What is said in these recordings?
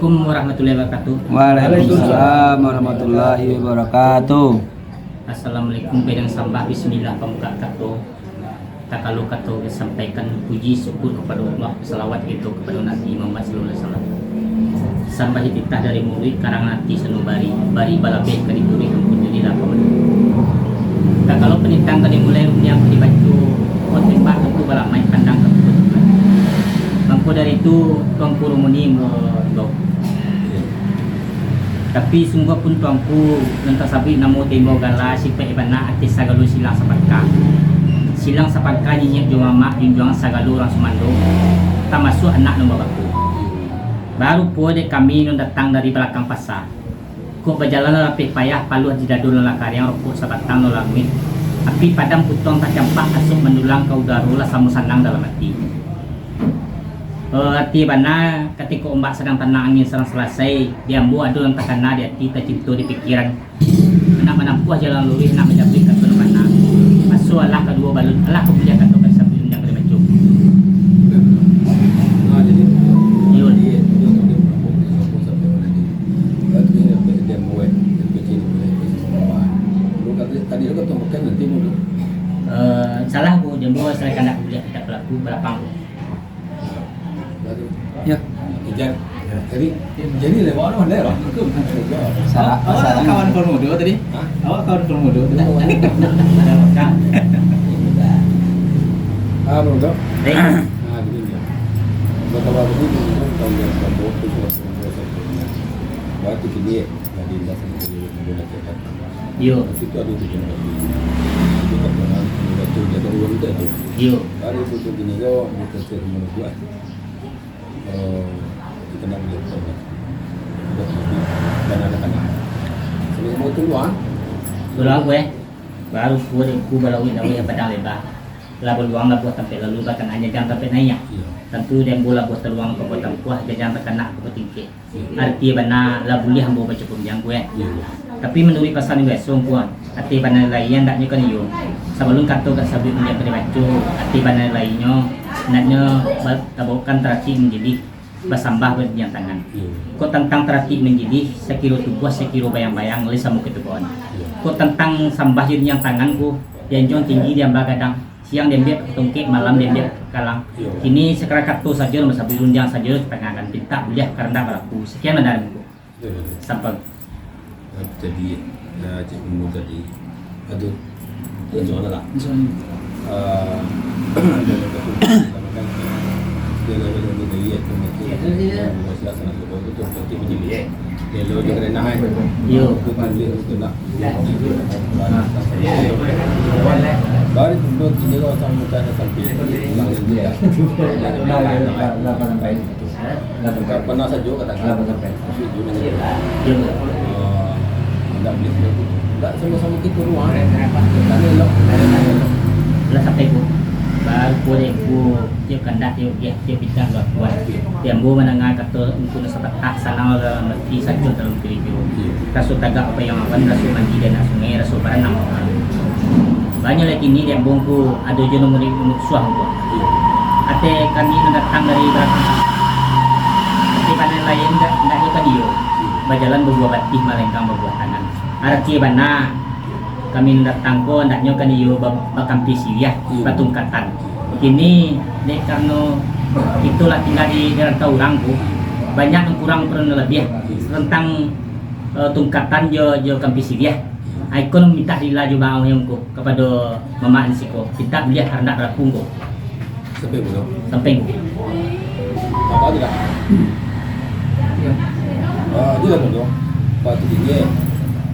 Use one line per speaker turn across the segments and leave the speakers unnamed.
Assalamualaikum warahmatullahi wabarakatuh.
Waalaikumsalam warahmatullahi wabarakatuh.
Assalamualaikum pedang sambah bismillah pemuka kato. Tak kalau kato sampaikan puji syukur kepada Allah, selawat itu kepada Nabi Muhammad sallallahu alaihi wasallam. Sambah titah dari murid karangan hati senubari bari balabe kali murid alhamdulillah pemenuh. Tak kalau penitang kali mulai yang dibaca khotbah tentu balak main kandang ke. Mampu dari itu tuan guru muni tapi sungguh pun tuanku nanti sabi namo temo gala si peibana artis sagalu silang sapanka nyinyek jo mama junjung sagalu orang Sumando termasuk anak nombor baku baru pun kami non datang dari belakang pasar ku berjalan rapih payah paluh jidadul lakaryang rokok sabatang nolangwin api padam putong tak campak asuk menulang kau darula samu sanang dalam hati. Hati bana ketika ombak sedang tenang angin sedang selesai diambu adu yang terkena di hati tercipta di pikiran nak menampuh jalan lurus nak menjadi kata bana masuk Allah kedua balun Allah kemudian kata bersabun yang bermacam
jadi
yul
dia mulai kecil tadi lu kata makan nanti dulu
salah bu jembo saya kena kuliah tidak berlaku berapa
Ya.
Jadi lewat mana lah?
Salah.
Awak kawan Formudo tadi? Awak kawan Formudo tadi?
Belum tahu.
baik
Begini ya. Betapa begini tahun yang kedua itu sudah waktu kini jadi dasar menggunakan cetak.
yuk
Itu ada tujuan lagi. Itu tak pernah itu jadi uang itu.
yuk
Hari itu gini kau kita cari menurut kita nak lihat dan anak-anak. Semua itu luar.
Berulang gue baru ku balawin awi padang lebar lah beruang lah buat sampai lalu bahkan hanya jangan sampai naik tentu dia bola buat teruang ke kota kuah jangan terkena ke tinggi arti bana lah boleh hambo baca pemjang gue tapi menurut pasal gue sungguhan arti bana lain tak nyukan yo sebelum kata kat sabit dia pada baca arti bana lainnya naknya tabokan terati menjadi bersambah berdiam tangan kok tentang terati menjadi sekilo tubuh sekilo bayang-bayang oleh samu ketubuhan kok tentang sambah yang tanganku yang jauh tinggi dia bagadang siang dia tungkik malam dia kalang ini sekarang kartu saja nomor sabi runjang saja tangan pinta boleh karena berlaku sekian ada aku sampai
Jadi cik umur tadi aduh jual lah. Dia lalu dia tu masih asal tu tu nanti menjadi dia lalu dia kena naik.
yo
Bukan dia tu nak. Baru tu kini kau sama muka sampai pulang dia. Tak pernah saja katakan.
yo
Tak boleh. Tak sama-sama kita ruang. Tak elok.
lah sampai ku baru ku dia kandak dia bidang buat buat dia ambo menengah kata untuk sepat hak sana mesti saja dalam video rasul tagak apa yang awan rasul mandi dan sungai rasul berenang banyak lagi ni dia bongku ada je nomor suah ku ate kami datang dari belakang ate panen lain enggak juga dia berjalan berbuah batih malengkang berbuah tangan arti bana kami datang ko ndaknya kan iyo bakampi siriah batungkatan kini dek karena itulah tinggal di rantau orangku banyak yang kurang lebih tentang tungkatan jo kampi siriah ikon minta dilaju bang yang kepada mama ansiko kita lihat karena berapung ko
Sampai belum?
sampai
Apa tidak? Dia lah dong. Waktu dia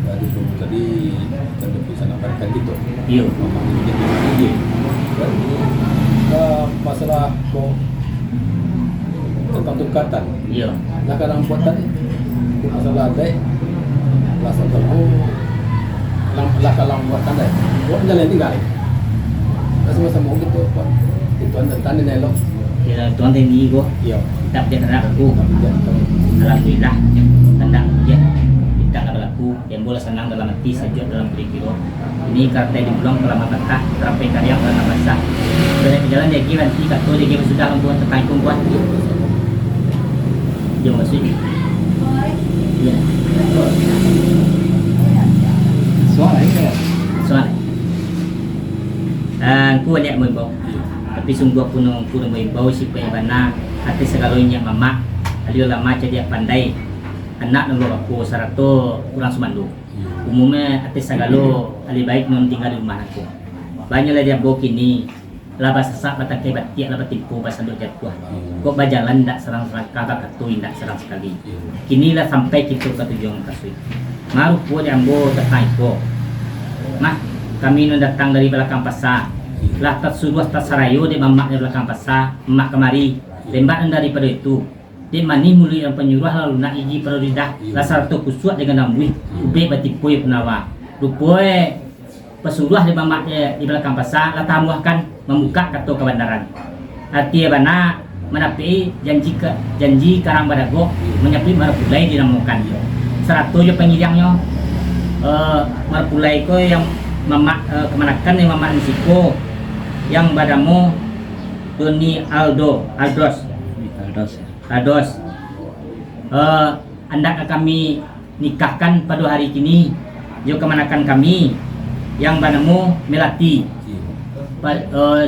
dari dulu tadi tentu bisa nampakkan gitu.
iyo
Memang dia dia. Masalah kok tentang tungkatan.
iyo
Lah kadang buat tadi masalah dek. Lah satu lah kalau buatan dek. Buat jalan tinggal. Lah sama-sama gitu. Itu tentang ini lo.
kira tuan tinggi ko
Iya.
kita dia terang aku
Tapi jangan
alhamdulillah tanda dia kita nggak berlaku yang boleh senang dalam hati saja dalam video ini karena di bulan kelama berkah terapai karya karena basah dari jalan dia kira nanti kata dia kira sudah membuat terkait kumpulan dia masih Iya.
Soal ini kan.
Soal. Ku lihat mo ibaw. Tapi sungguh kuno mo ibaw si Paibana ati segalonya mama. Alio lama dia pandai. Anak nunggu aku sarato kurang sumandu. Umumnya ati sagalo ali baik non tinggal di rumah aku. Banyak lah dia bawa kini. Laba sesak batang kay batik laba tipu basando jatuh. Kok bajalan ndak serang-serang kakak katui ndak serang sekali. Kini lah sampai kita ke tujuan kasui. Maru po jambo datang ko. Mah kami nun datang dari belakang pasar. Lah tersuruh tersarayo di mamak di belakang pasar, emak kemari. Lembak daripada itu. Di mani muli yang penyuruh lalu nak iji perodidah. Lah sarto kusuat dengan nambuih. Ube batipoi penawa. Rupoi pesuruh di mamak di belakang pasar. Lah tamuahkan membuka kartu kebenaran. Artinya bana menapi janji karang badago menyapi marapulai dinamukan. Serato je pengilangnya marapulai ko yang mamak kemanakan yang mamak nisiko yang badamu Doni Aldos. Anda kami nikahkan pada hari ini. Jo kemanakan kami yang badamu Melati.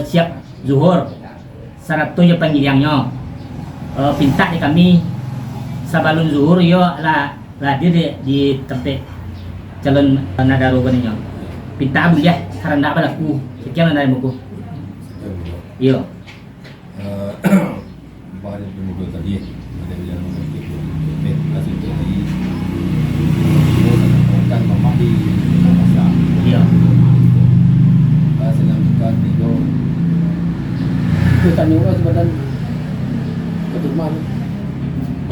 Siap zuhur sarato je panggilangnya pinta di kami sabalun zuhur yo lah dia di tempat calon nadaro baninya pinta abu ya karena ndak balaku sekian dari buku yo
Bahan pemuda tadi ada yang itu kasih jadi kan mama di pasar.
yo
Senang bukan itu tanya orang sebadan keturunan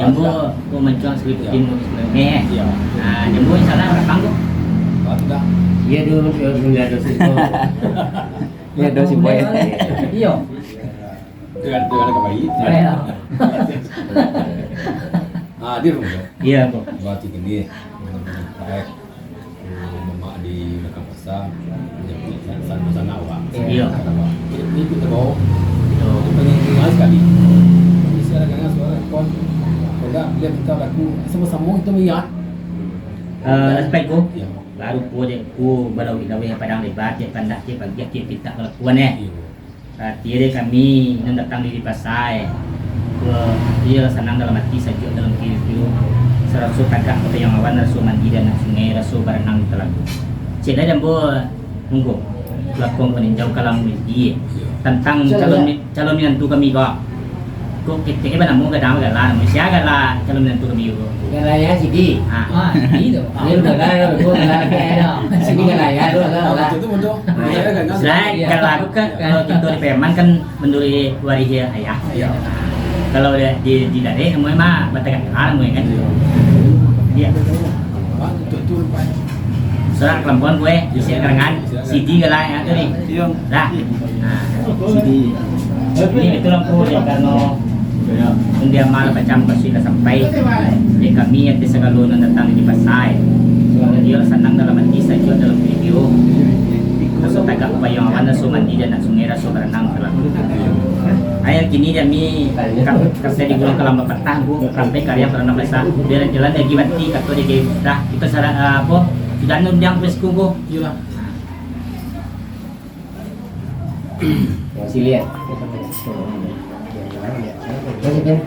jambu ko mencuang seributin sebenarnya
iya
jambu salah orang panggung
batu dah
Iya dulu lihat dosis itu. Lihat dosis boy.
iya
dengan kebaik dia rumah
iya kok
batu gini baik mama di belakang pasar jadi sana awak
iya
ini kita bawa pengen sekali bisa ada suara kon enggak dia minta lagu sama-sama itu minyak
aspek ko
iya
baru po je ku balau ilawe padang lebat je kandak je bagi je pinta kelakuan tiada kami yang datang di pasar dia senang dalam hati saja dalam kehidupan serasu tagak kota yang awan rasu mandi dan sungai rasu berenang telaga cek dah jambu nunggu pelakon peninjau kalam dia tentang calon menantu kami kok kita mana mau gadang galah Malaysia galah calon menantu kami
Galaya Sidi.
itu
Dia udah galaya udah galaya. Sidi galaya udah.
itu betul
selain kalau kalau kita di Peman kan menduri waris ayah kalau di Dare semua mah batakan kalah semua kan dia surat kelampuan gue isi kerangan CD galai itu nih dah CD ini betul lampu ya karena dia malah macam sudah sampai di kami yang segala datang di pasar dia senang dalam hati saja dalam video rasu tagak payung awan rasu mandi dan sungai rasu berenang telaga ayat kini kami kasih di gulung kelam petang bu sampai karya berenang besar dia jalan lagi mati kata dia dah kita saran apa sudah nundang presku bu
iya
Masih lihat. Masih kan?